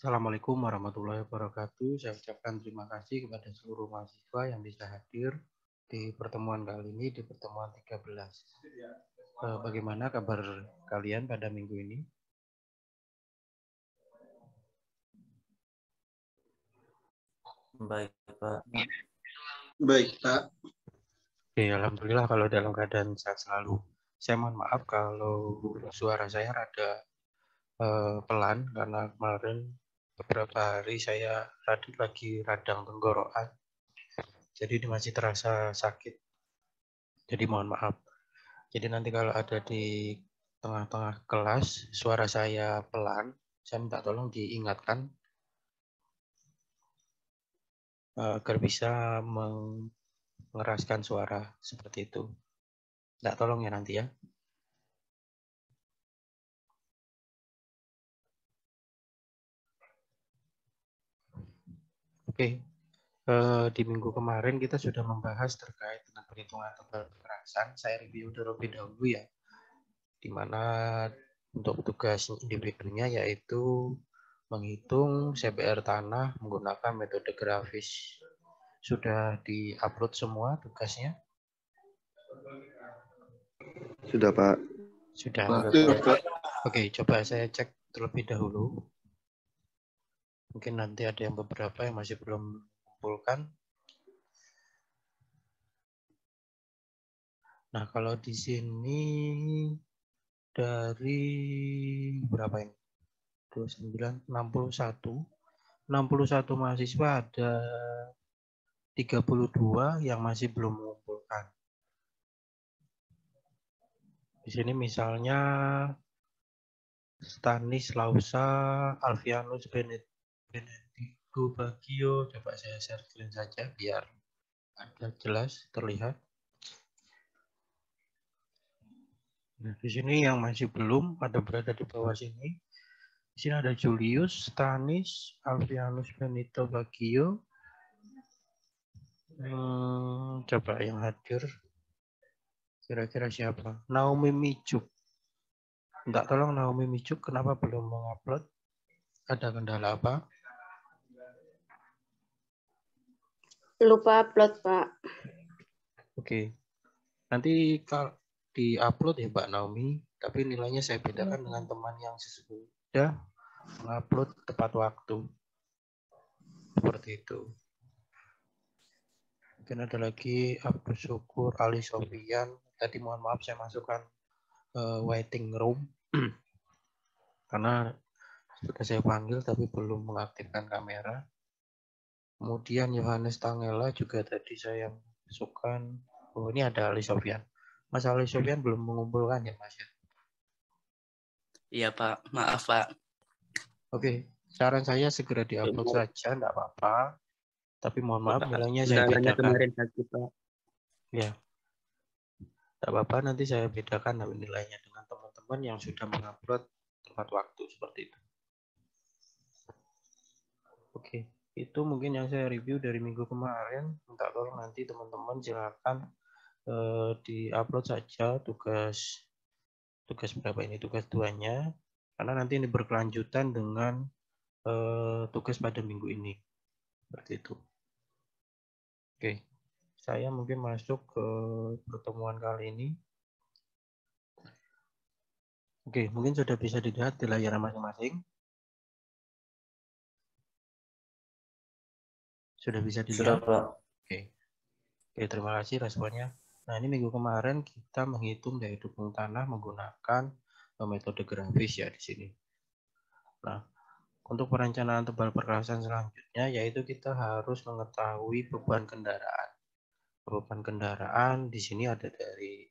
Assalamualaikum warahmatullahi wabarakatuh. Saya ucapkan terima kasih kepada seluruh mahasiswa yang bisa hadir di pertemuan kali ini, di pertemuan 13. Bagaimana kabar kalian pada minggu ini? Baik, Pak. Baik, Pak. Oke, alhamdulillah kalau dalam keadaan sehat selalu. Saya mohon maaf kalau suara saya rada pelan karena kemarin beberapa hari saya lagi radang tenggorokan. Jadi ini masih terasa sakit. Jadi mohon maaf. Jadi nanti kalau ada di tengah-tengah kelas suara saya pelan, saya minta tolong diingatkan agar bisa mengeraskan suara seperti itu. Minta tolong ya nanti ya. Oke, di minggu kemarin kita sudah membahas terkait dengan perhitungan tebal kekerasan. Saya review terlebih dahulu ya, di mana untuk tugas individunya yaitu menghitung CBR tanah menggunakan metode grafis. Sudah di-upload semua tugasnya? Sudah, Pak. Sudah. Pak. Oke, coba saya cek terlebih dahulu. Mungkin nanti ada yang beberapa yang masih belum mengumpulkan. Nah, kalau di sini dari berapa ini? 29, 61. 61 mahasiswa ada 32 yang masih belum mengumpulkan. Di sini misalnya Stanislausa Alfianus Benedico Bagio, coba saya share screen saja biar ada jelas terlihat. Nah, di sini yang masih belum ada berada di bawah sini. Di sini ada Julius, Stanis, Alfianus Benito Bagio. Coba yang hadir kira-kira siapa? Naomi Mijuk. Minta tolong Naomi Mijuk, kenapa belum mengupload? Ada kendala apa? Lupa upload, Pak. Oke. Nanti kalau di-upload ya Mbak Naomi, tapi nilainya saya bedakan dengan teman yang sudah mengupload tepat waktu. Seperti itu. Mungkin ada lagi Abdul Syukur, Ali Sofian. Tadi mohon maaf saya masukkan waiting room. Karena sudah saya panggil tapi belum mengaktifkan kamera. Kemudian Yohanes Tangela juga tadi saya masukkan. Oh, ini ada Ali Sofian. Mas Ali Sofian belum mengumpulkan ya, Mas? Iya, Pak. Maaf, Pak. Oke, saran saya segera diupload saja, enggak apa-apa. Tapi mohon maaf, nilainya saya bedakan. Kemarin sakit, Pak. Ya, enggak apa-apa, nanti saya bedakan nilainya dengan teman-teman yang sudah mengupload tepat waktu, seperti itu. Oke, itu mungkin yang saya review dari minggu kemarin. Minta tolong nanti teman-teman silakan di-upload saja tugas berapa ini, tugas 2-nya. Karena nanti ini berkelanjutan dengan tugas pada minggu ini. Seperti itu. Oke, saya mungkin masuk ke pertemuan kali ini. Oke, mungkin sudah bisa dilihat di layar masing-masing. Sudah bisa dilihat? Sudah, Pak. Oke. Oke, terima kasih responnya. Nah, ini minggu kemarin kita menghitung daya dukung tanah menggunakan metode grafis ya di sini. Nah, untuk perencanaan tebal perkerasan selanjutnya yaitu kita harus mengetahui beban kendaraan. Beban kendaraan di sini ada dari,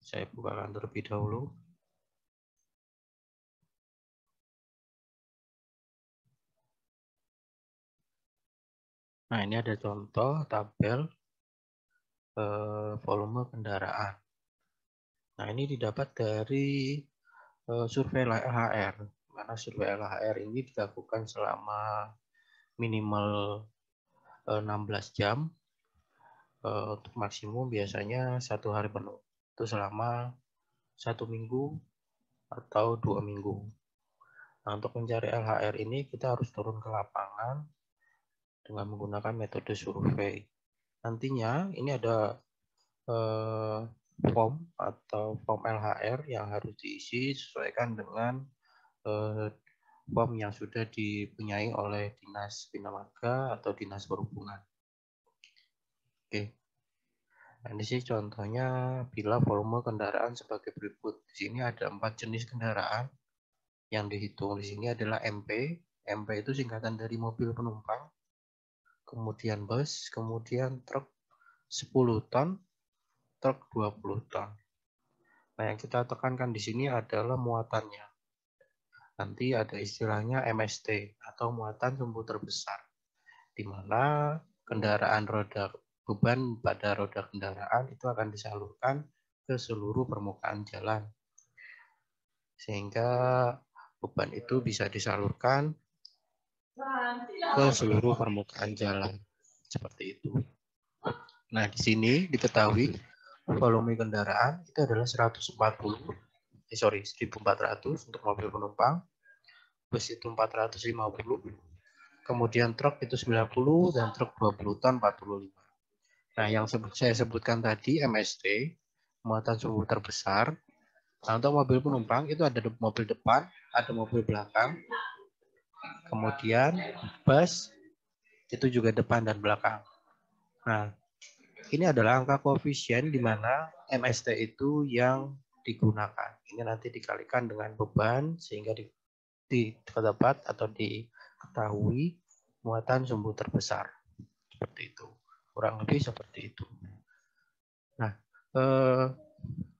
saya bukakan terlebih dahulu. Nah, ini ada contoh tabel volume kendaraan. Nah, ini didapat dari survei LHR. Mana survei LHR ini dilakukan selama minimal 16 jam. Untuk maksimum biasanya 1 hari penuh. Itu selama 1 minggu atau 2 minggu. Nah, untuk mencari LHR ini kita harus turun ke lapangan dengan menggunakan metode survei. Nantinya ini ada form atau form LHR yang harus diisi sesuaikan dengan form yang sudah dipunyai oleh Dinas Bina Marga atau Dinas Perhubungan. Oke. Nah, di sini contohnya bila volume kendaraan sebagai berikut. Di sini ada 4 jenis kendaraan yang dihitung. Di sini adalah MP. MP itu singkatan dari mobil penumpang. Kemudian bus, kemudian truk 10 ton, truk 20 ton. Nah, yang kita tekankan di sini adalah muatannya. Nanti ada istilahnya MST atau muatan sumbu terbesar, di mana kendaraan roda beban pada roda kendaraan itu akan disalurkan ke seluruh permukaan jalan. Sehingga beban itu bisa disalurkan ke seluruh permukaan jalan. Seperti itu. Nah, di sini diketahui volume kendaraan itu adalah 1.400 untuk mobil penumpang, bus itu 450, kemudian truk itu 90, dan truk 20 ton 45. Nah, yang saya sebutkan tadi MST, muatan sumbu terbesar. Nah, untuk mobil penumpang itu ada mobil depan, ada mobil belakang, kemudian bus itu juga depan dan belakang. Nah, ini adalah angka koefisien di mana MST itu yang digunakan. Ini nanti dikalikan dengan beban sehingga didapat atau diketahui muatan sumbu terbesar. Seperti itu. Kurang lebih seperti itu. Nah,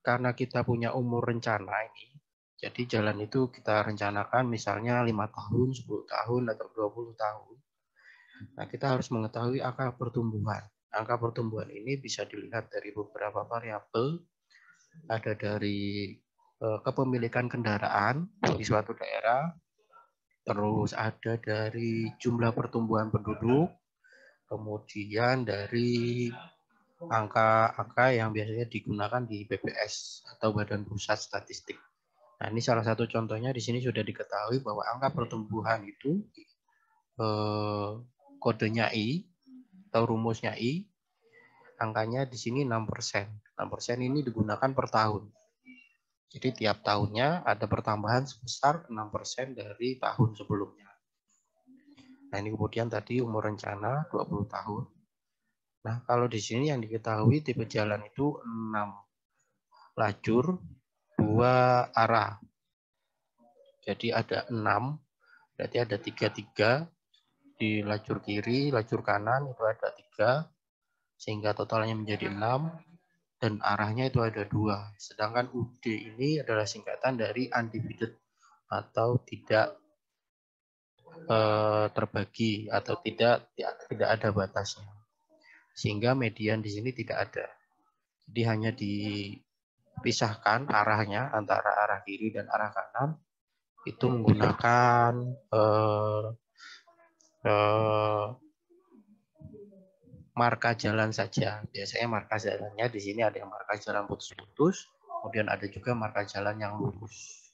karena kita punya umur rencana ini, jadi jalan itu kita rencanakan misalnya 5 tahun, 10 tahun, atau 20 tahun. Nah, kita harus mengetahui angka pertumbuhan. Angka pertumbuhan ini bisa dilihat dari beberapa variabel. Ada dari kepemilikan kendaraan di suatu daerah, terus ada dari jumlah pertumbuhan penduduk, kemudian dari angka-angka yang biasanya digunakan di BPS atau Badan Pusat Statistik. Nah, ini salah satu contohnya di sini sudah diketahui bahwa angka pertumbuhan itu kodenya I atau rumusnya I, angkanya di sini 6%. 6% ini digunakan per tahun. Jadi tiap tahunnya ada pertambahan sebesar 6% dari tahun sebelumnya. Nah, ini kemudian tadi umur rencana 20 tahun. Nah, kalau di sini yang diketahui tipe jalan itu 6 lajur, 2 arah. Jadi ada 6, berarti ada 3 di lajur kiri, lajur kanan itu ada 3, sehingga totalnya menjadi 6, dan arahnya itu ada 2. Sedangkan UD ini adalah singkatan dari undivided atau tidak terbagi atau tidak ada batasnya. Sehingga median di sini tidak ada. Jadi hanya dipisahkan arahnya antara arah kiri dan arah kanan itu menggunakan marka jalan saja. Biasanya marka jalannya di sini ada yang marka jalan putus-putus, kemudian ada juga marka jalan yang lurus.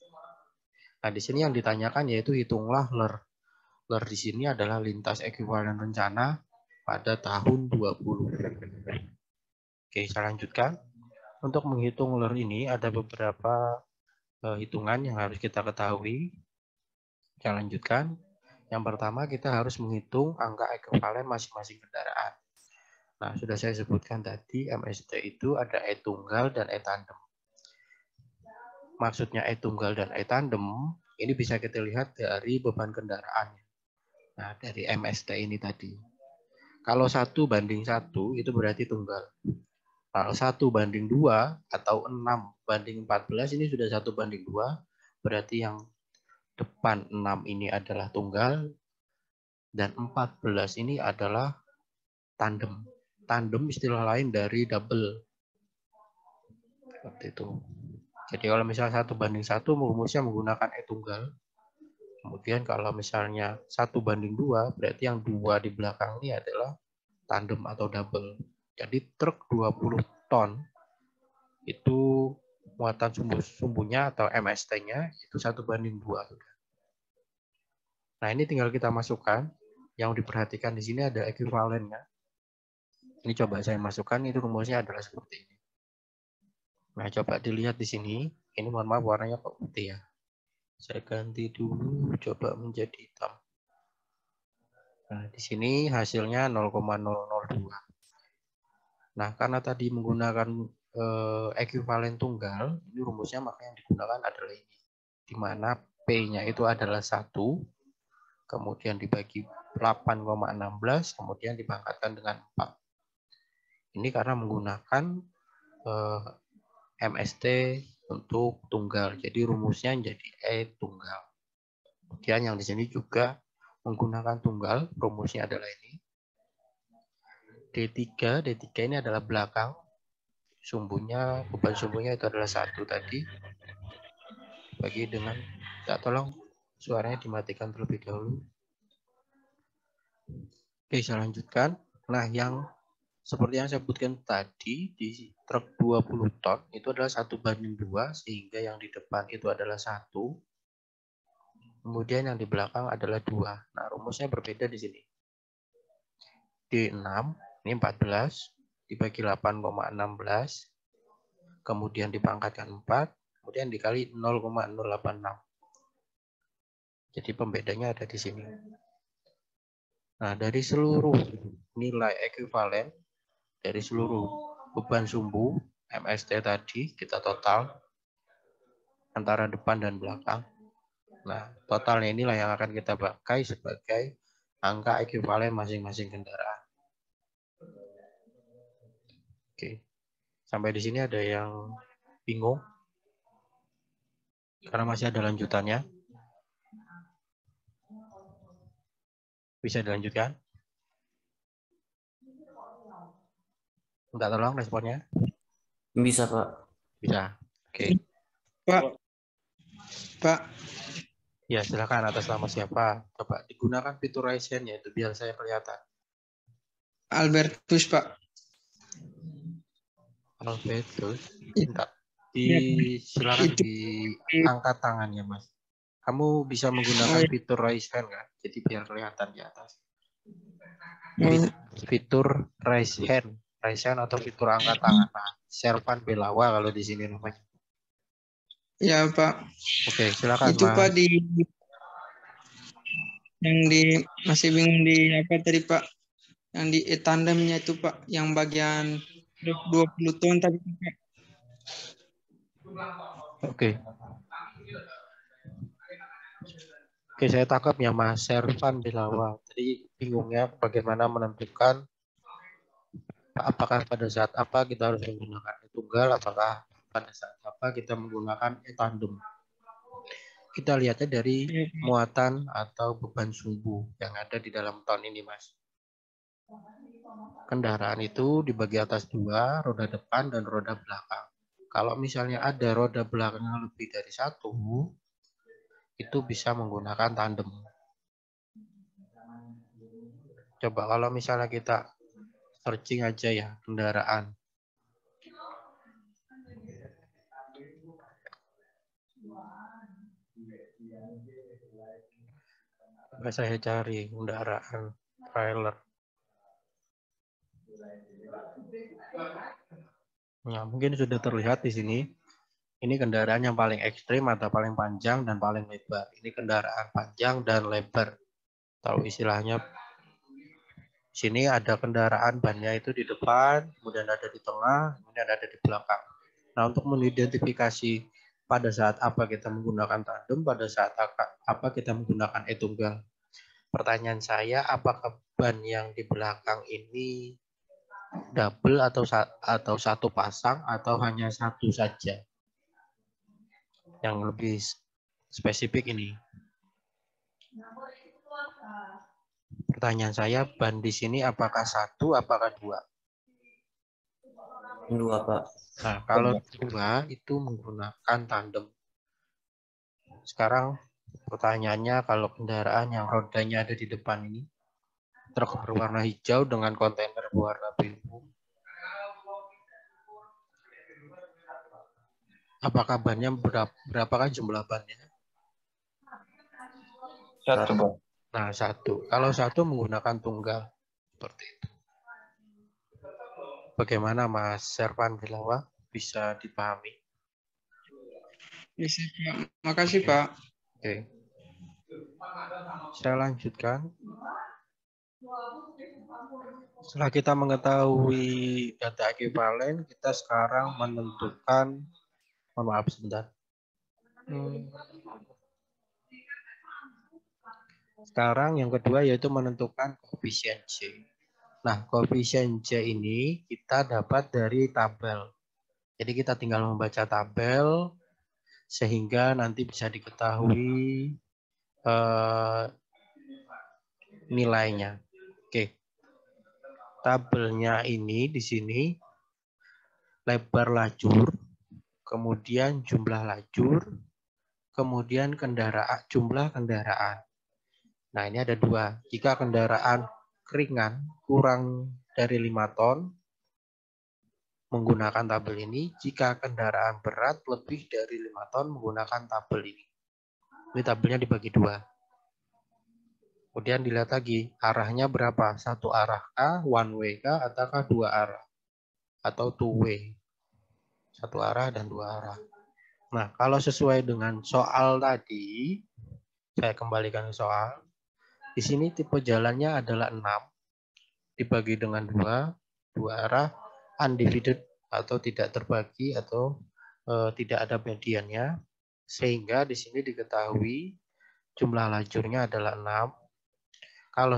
Nah, di sini yang ditanyakan yaitu hitunglah LER. LER di sini adalah lintas ekuivalen rencana pada tahun 20. Oke, saya lanjutkan. Untuk menghitung LER ini ada beberapa hitungan yang harus kita ketahui. Saya lanjutkan. Yang pertama kita harus menghitung angka ekuivalen masing-masing kendaraan. Nah, sudah saya sebutkan tadi MST itu ada E tunggal dan E tandem. Maksudnya E tunggal dan E tandem ini bisa kita lihat dari beban kendaraan. Nah, dari MST ini tadi. Kalau 1 banding 1 itu berarti tunggal. Kalau 1 banding 2 atau 6 banding 14 ini sudah 1 banding 2. Berarti yang depan 6 ini adalah tunggal dan 14 ini adalah tandem. Tandem istilah lain dari double. Seperti itu. Jadi kalau misalnya 1 banding 1 rumusnya menggunakan E tunggal. Kemudian kalau misalnya 1 banding 2 berarti yang 2 di belakang ini adalah tandem atau double. Jadi truk 20 ton itu muatan sumbunya atau MST-nya itu 1 banding 2. Nah, ini tinggal kita masukkan. Yang diperhatikan di sini ada ekuivalennya. Ini coba saya masukkan, itu rumusnya adalah seperti ini. Nah, coba dilihat di sini. Ini mohon maaf warnanya kok putih ya. Saya ganti dulu, coba menjadi hitam. Nah, di sini hasilnya 0,002. Nah, karena tadi menggunakan ekuivalen tunggal, ini rumusnya maka yang digunakan adalah ini. Di mana P-nya itu adalah 1, kemudian dibagi 8,16, kemudian dipangkatkan dengan 4. Ini karena menggunakan MST untuk tunggal. Jadi rumusnya jadi E tunggal. Kemudian yang di sini juga menggunakan tunggal, rumusnya adalah ini. D3 ini adalah belakang. Sumbunya, beban sumbunya itu adalah 1 tadi. Bagi dengan, tolong suaranya dimatikan terlebih dahulu. Oke, saya lanjutkan. Nah, yang seperti yang saya sebutkan tadi, di truk 20 ton itu adalah 1:2, sehingga yang di depan itu adalah 1. Kemudian yang di belakang adalah 2. Nah, rumusnya berbeda di sini. D6, ini 14, dibagi 8,16, kemudian dipangkatkan 4, kemudian dikali 0,086. Jadi pembedanya ada di sini. Nah, dari seluruh nilai ekuivalen, dari seluruh beban sumbu MST tadi, kita total antara depan dan belakang. Nah, totalnya inilah yang akan kita pakai sebagai angka ekuivalen masing-masing kendaraan. Oke, sampai di sini ada yang bingung? Karena masih ada lanjutannya. Bisa dilanjutkan? Minta tolong responnya. Bisa, Pak. Bisa. Oke. Pak. Ya, silakan. Atas nama siapa? Coba digunakan fitur raise hand ya, itu biar saya kelihatan. Albertus, Pak. Albertus. Silakan diangkat tangannya, Mas. Kamu bisa menggunakan fitur raise hand nggak? Jadi biar kelihatan di atas. Fitur raise hand atau fitur angkat tangan. Nah, Servan Belawa kalau di sini namanya. Ya, Pak. Oke, silakan, itu Mas. Pak masih bingung di apa tadi, Pak? Yang di tandemnya itu, Pak, yang bagian 20 ton tadi, Pak. Oke. Oke, saya tangkap ya, Mas Servan Belawa. Jadi bingungnya bagaimana menentukan apakah pada saat apa kita harus menggunakan tunggal, apakah pada saat apa kita menggunakan tandem. Kita lihatnya dari muatan atau beban sumbu yang ada di dalam ton ini, Mas. Kendaraan itu dibagi atas 2, roda depan dan roda belakang. Kalau misalnya ada roda belakang lebih dari 1, itu bisa menggunakan tandem. Coba kalau misalnya kita searching aja ya, kendaraan. Coba saya cari kendaraan trailer. Nah, mungkin sudah terlihat di sini. Ini kendaraan yang paling ekstrim atau paling panjang dan paling lebar. Ini kendaraan panjang dan lebar. Tahu istilahnya, di sini ada kendaraan bannya itu di depan, kemudian ada di tengah, kemudian ada di belakang. Nah, untuk mengidentifikasi pada saat apa kita menggunakan tandem, pada saat apa kita menggunakan tunggal. Pertanyaan saya, apakah ban yang di belakang ini double atau satu pasang atau hanya satu saja? Yang lebih spesifik ini. Pertanyaan saya, ban di sini apakah 1, apakah 2? 2, Pak. Nah, kalau 2 itu menggunakan tandem. Sekarang pertanyaannya, kalau kendaraan yang rodanya ada di depan ini, truk berwarna hijau dengan kontainer berwarna biru, apakah bannya berapakah jumlah bannya? 1, Pak. Nah, 1. Kalau 1 menggunakan tunggal. Seperti itu. Bagaimana Mas Servan Bilawa? Bisa dipahami? Bisa, Pak. Makasih, Pak. Oke. Saya lanjutkan. Setelah kita mengetahui data ekuivalen, kita sekarang menentukan, mohon maaf sebentar. Sekarang yang kedua yaitu menentukan koefisien J. Nah, koefisien J ini kita dapat dari tabel. Jadi kita tinggal membaca tabel sehingga nanti bisa diketahui nilainya. Oke. Tabelnya ini di sini lebar lajur, kemudian jumlah lajur, kemudian jumlah kendaraan. Nah, ini ada 2. Jika kendaraan ringan kurang dari 5 ton, menggunakan tabel ini. Jika kendaraan berat lebih dari 5 ton, menggunakan tabel ini. Ini tabelnya dibagi 2. Kemudian dilihat lagi, arahnya berapa? Satu arah kah, one way kah, ataukah 2 arah? Atau two way. 1 arah dan 2 arah. Nah, kalau sesuai dengan soal tadi, saya kembalikan ke soal. Di sini tipe jalannya adalah 6, dibagi dengan 2 arah, undivided atau tidak terbagi atau tidak ada mediannya, sehingga di sini diketahui jumlah lajurnya adalah 6. Kalau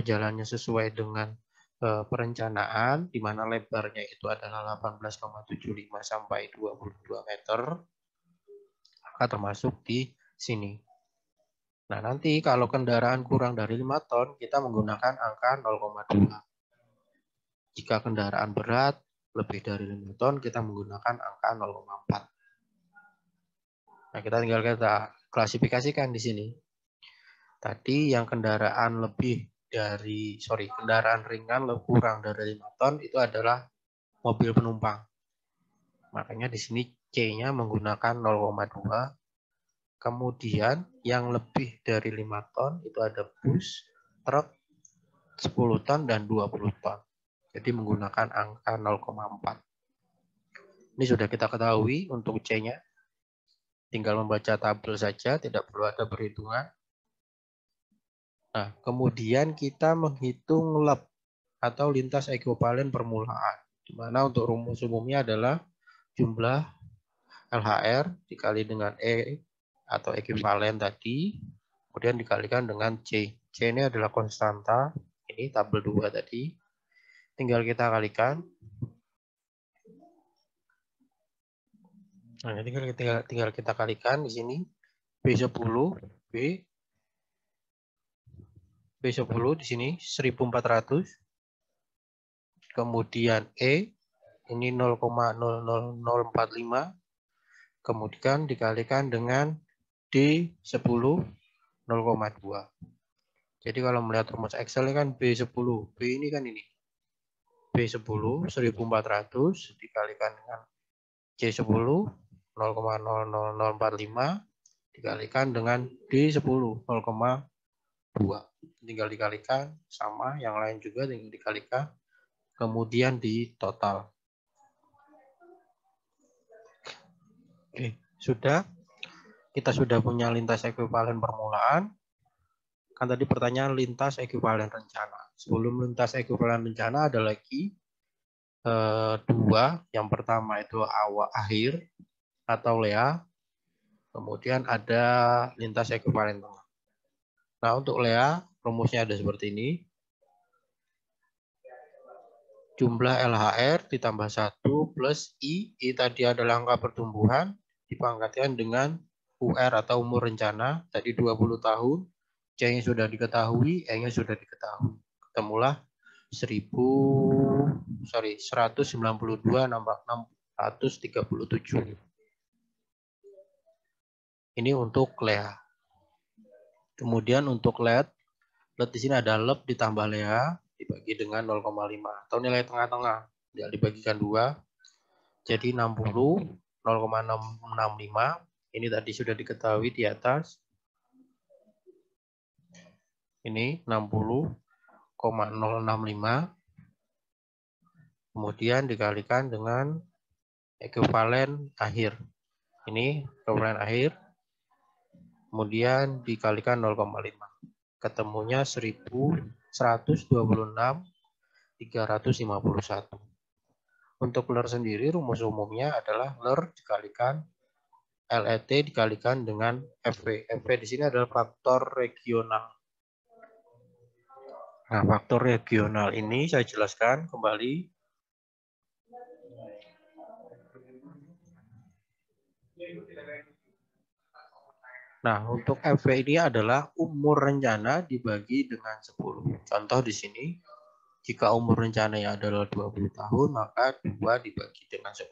jalannya sesuai dengan perencanaan, di mana lebarnya itu adalah 18,75 sampai 22 meter, maka termasuk di sini. Nah, nanti kalau kendaraan kurang dari 5 ton, kita menggunakan angka 0,2. Jika kendaraan berat lebih dari 5 ton, kita menggunakan angka 0,4. Nah, kita tinggal klasifikasikan di sini. Tadi yang kendaraan ringan kurang dari 5 ton itu adalah mobil penumpang. Makanya di sini C-nya menggunakan 0,2. Kemudian yang lebih dari 5 ton itu ada bus, truk, 10 ton, dan 20 ton. Jadi menggunakan angka 0,4. Ini sudah kita ketahui untuk C-nya. Tinggal membaca tabel saja, tidak perlu ada perhitungan. Nah, kemudian kita menghitung LEP atau lintas ekuivalen permulaan. Di mana untuk rumus umumnya adalah jumlah LHR dikali dengan E atau ekuivalen tadi, kemudian dikalikan dengan C. C ini adalah konstanta, ini tabel 2 tadi. Tinggal kita kalikan. Nah, tinggal kita kalikan di sini. B10 di sini 1400. Kemudian E ini 0,00045. Kemudian dikalikan dengan D10 0,2. Jadi kalau melihat rumus Excel ini kan B10. B ini kan ini. B10 1400 dikalikan dengan C10 0,00045 dikalikan dengan D10 0,2. Tinggal dikalikan sama, yang lain juga tinggal dikalikan. Kemudian di total. Oke, kita sudah punya lintas ekuivalen permulaan. Kan tadi pertanyaan lintas ekuivalen rencana. Sebelum lintas ekuivalen rencana ada lagi 2. Yang pertama itu akhir atau LEA. Kemudian ada lintas ekuivalen tengah. Nah, untuk LEA rumusnya ada seperti ini. Jumlah LHR ditambah 1 plus I tadi adalah angka pertumbuhan, dipangkatkan dengan UR atau umur rencana, tadi 20 tahun, C-nya sudah diketahui, E-nya sudah diketahui. Ketemulah 192,637. Ini untuk LEA. Kemudian untuk LED di sini ada LEP ditambah LEA, dibagi dengan 0,5 atau nilai tengah-tengah, dibagikan 2, jadi 60, 0,665. Ini tadi sudah diketahui di atas. Ini 60,065. Kemudian dikalikan dengan ekuivalen akhir. Ini ekuivalen akhir. Kemudian dikalikan 0,5. Ketemunya 126.351. Untuk LER sendiri rumus umumnya adalah LER dikalikan LET dikalikan dengan FV. FV di sini adalah faktor regional. Nah, faktor regional ini saya jelaskan kembali. Nah, untuk FV ini adalah umur rencana dibagi dengan 10. Contoh di sini, jika umur rencananya adalah 20 tahun, maka 2 dibagi dengan 10.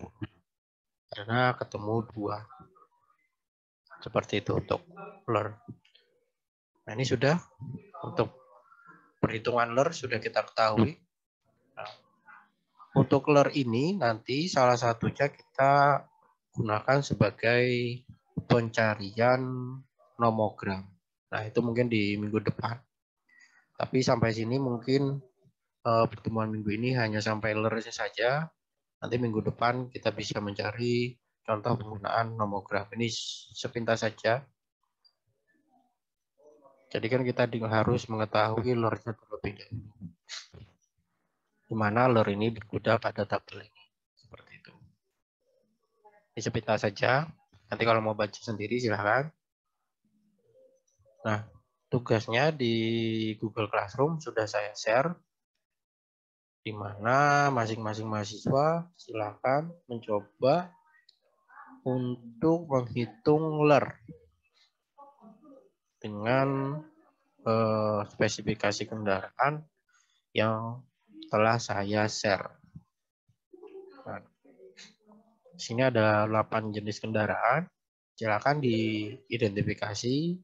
Karena ketemu 2. Seperti itu untuk LER. Nah, ini sudah untuk perhitungan LER sudah kita ketahui. Nah, untuk LER ini nanti salah satunya kita gunakan sebagai pencarian nomogram. Nah, itu mungkin di minggu depan. Tapi sampai sini mungkin pertemuan minggu ini hanya sampai LER saja. Nanti minggu depan kita bisa mencari contoh penggunaan nomogram. Ini sepintas saja. Jadi kan kita harus mengetahui LER-nya terlebih dahulu. Di mana LER ini berkuda pada tabel ini. Seperti itu. Ini sepintas saja. Nanti kalau mau baca sendiri silahkan. Nah, tugasnya di Google Classroom sudah saya share. Di mana masing-masing mahasiswa silakan mencoba untuk menghitung LER dengan spesifikasi kendaraan yang telah saya share. Nah, di sini ada 8 jenis kendaraan. Silakan diidentifikasi.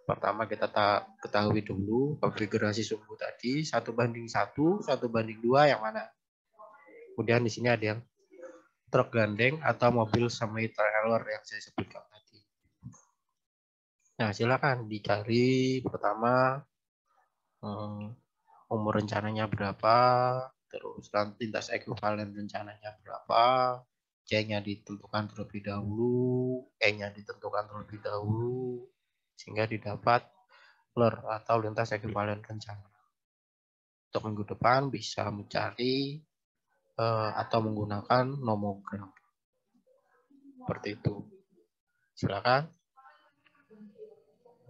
Pertama kita ketahui dulu konfigurasi sumbu tadi 1:1, 1:2 yang mana. Kemudian di sini ada yang truk gandeng atau mobil semi trailer yang saya sebutkan tadi. Nah, silakan dicari pertama umur rencananya berapa, terus lintas ekuivalen rencananya berapa, C-nya ditentukan terlebih dahulu, E-nya ditentukan terlebih dahulu, sehingga didapat LER atau lintas ekuivalen rencana. Untuk minggu depan bisa mencari atau menggunakan nomogram. Seperti itu. Silakan.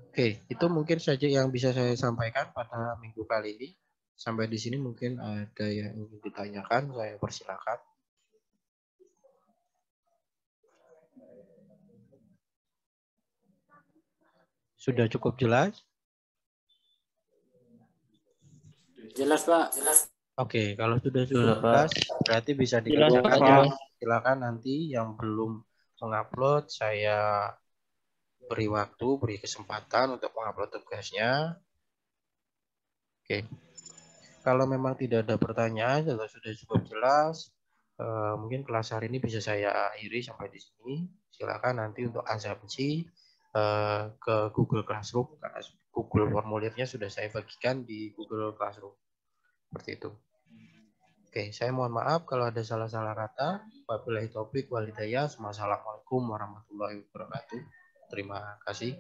Oke, itu mungkin saja yang bisa saya sampaikan pada minggu kali ini. Sampai di sini mungkin ada yang ingin ditanyakan, saya persilakan. Sudah cukup jelas? Jelas, Pak. Jelas. Oke, kalau sudah cukup jelas, berarti bisa Jelas, dikerjakan Pak. ya. Silakan nanti yang belum mengupload, saya beri waktu, beri kesempatan untuk mengupload tugasnya. Oke, kalau memang tidak ada pertanyaan atau sudah cukup jelas, mungkin kelas hari ini bisa saya akhiri sampai di sini. Silakan nanti untuk asumsi ke Google Classroom, karena Google formulirnya sudah saya bagikan di Google Classroom. Seperti itu. Oke, saya mohon maaf kalau ada salah-salah kata. Wabillahi taufik wal hidayah. Wassalamualaikum warahmatullahi wabarakatuh. Terima kasih.